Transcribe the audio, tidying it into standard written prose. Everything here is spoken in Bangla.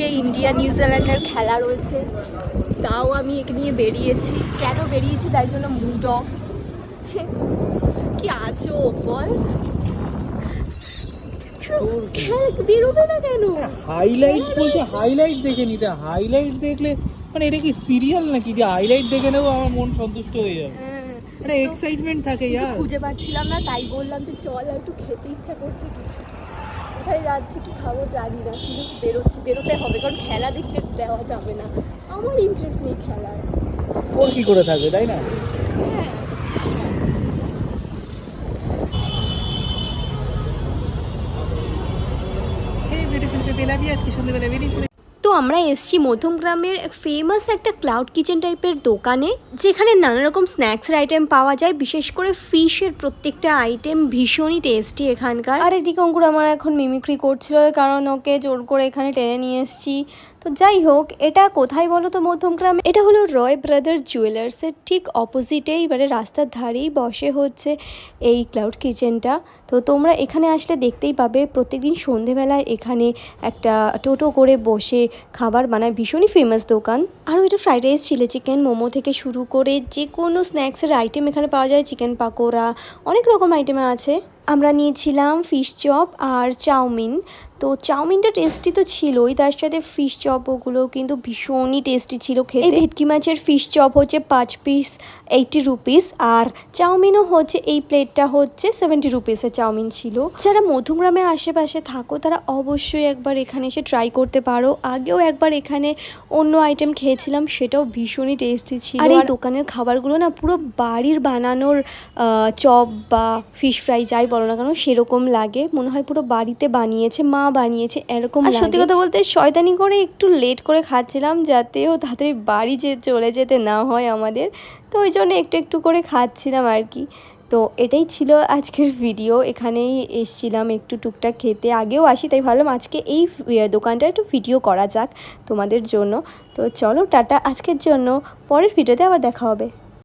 আজকে ইন্ডিয়া নিউজিল্যান্ডের খেলা রয়েছে, তাও আমি একে নিয়ে বেরিয়েছি। কেন বেরিয়েছি তাই জন্য মুড অফ। কি আছো বল, বেরোবে না কেন? হাইলাইট বলছে, হাইলাইট দেখে নিতে। হাইলাইট দেখলে মানে এটা কি সিরিয়াল নাকি যে হাইলাইট দেখে নেবো আমার মন সন্তুষ্ট হয়ে যাবে? একটা এক্সাইটমেন্ট থাকে ইয়ার। খুঁজে পাচ্ছিলাম না, তাই বললাম যে চল, আর একটু খেতে ইচ্ছা করছে কিছু। কোথায় যাচ্ছি কি খাবো জানি না, কিন্তু বেরোতে হবে, কারণ খেলা দেখতে দেওয়া যাবে না। আমার ইন্টারেস্ট নেই খেলার। ওর কি করে থাকবে, তাই না? হ্যাঁ, এই বিউটিফুল পেলাবি আজকে সন্ধ্যেবেলা বেরিয়ে পড়ে। তো আমরা এসছি মধ্যমগ্রামের ফেমাস একটা ক্লাউড কিচেন টাইপের দোকানে, যেখানে নানা রকম স্ন্যাক্সের আইটেম পাওয়া যায়। বিশেষ করে ফিশের প্রত্যেকটা আইটেম ভীষণই টেস্টি এখানকার। আর এদিকে অঙ্কুর আমার এখন মিমিক্রি করছিল, কারণ ওকে জোর করে এখানে টেনে নিয়ে এসেছি। তো যাই হোক, এটা কোথায় বলো তো মধ্যমগ্রাম? এটা হলো রয় ব্রাদার জুয়েলার্সের ঠিক অপোজিটে, এবারে রাস্তার ধারেই বসে হচ্ছে এই ক্লাউড কিচেনটা। তো তোমরা এখানে আসলে দেখতেই পাবে প্রত্যেকদিন সন্ধেবেলায় এখানে একটা টোটো করে বসে খাবার বানায়। ভীষণই ফেমাস দোকান। আরও এটা fried rice, chilli chicken, momo থেকে শুরু করে যে কোনো স্ন্যাক্সের আইটেম এখানে পাওয়া যায়। চিকেন পাকোড়া, অনেক রকম আইটেম আছে। আমরা নিয়েছিলাম ফিশ চপ আর চাউমিন। তো চাউমিনটা টেস্টি তো ছিলই, তার সাথে ফিশ চপ ওগুলো কিন্তু ভীষণই টেস্টি ছিল খেতে। এই ভেটকি মাছের ফিশ চপ হচ্ছে 5 পিস 80 রুপিস, আর চাউমিনও হচ্ছে এই প্লেটটা হচ্ছে 70 রুপিসের চাউমিন ছিল। যারা মধ্যমগ্রামের আশেপাশে থাকো তারা অবশ্যই একবার এখানে এসে ট্রাই করতে পারো। আগেও একবার এখানে অন্য আইটেম খেয়েছিলাম, সেটাও ভীষণই টেস্টি ছিল। আর এই দোকানের খাবারগুলো না পুরো বাড়ির বানানোর চপ বা ফিশ ফ্রাই যাই বলো না কেন সেরকম লাগে, মনে হয় পুরো বাড়িতে বানিয়েছে, মা বানিয়েছে এরকম। আর সত্যি কথা বলতে শয়তানি করে একটু লেট করে খাচ্ছিলাম, যাতেও তাড়াতাড়ি বাড়ি চলে যেতে না হয় আমাদের। তো ওই জন্য একটু একটু করে খাচ্ছিলাম আর কি। তো এটাই ছিল আজকের ভিডিও। এখানেই এসছিলাম একটু টুকটাক খেতে, আগেও আসি, তাই ভাবলাম আজকে এই দোকানটা একটু ভিডিও করা যাক তোমাদের জন্য। তো চলো টাটা আজকের জন্য, পরের ভিডিওতে আবার দেখা হবে।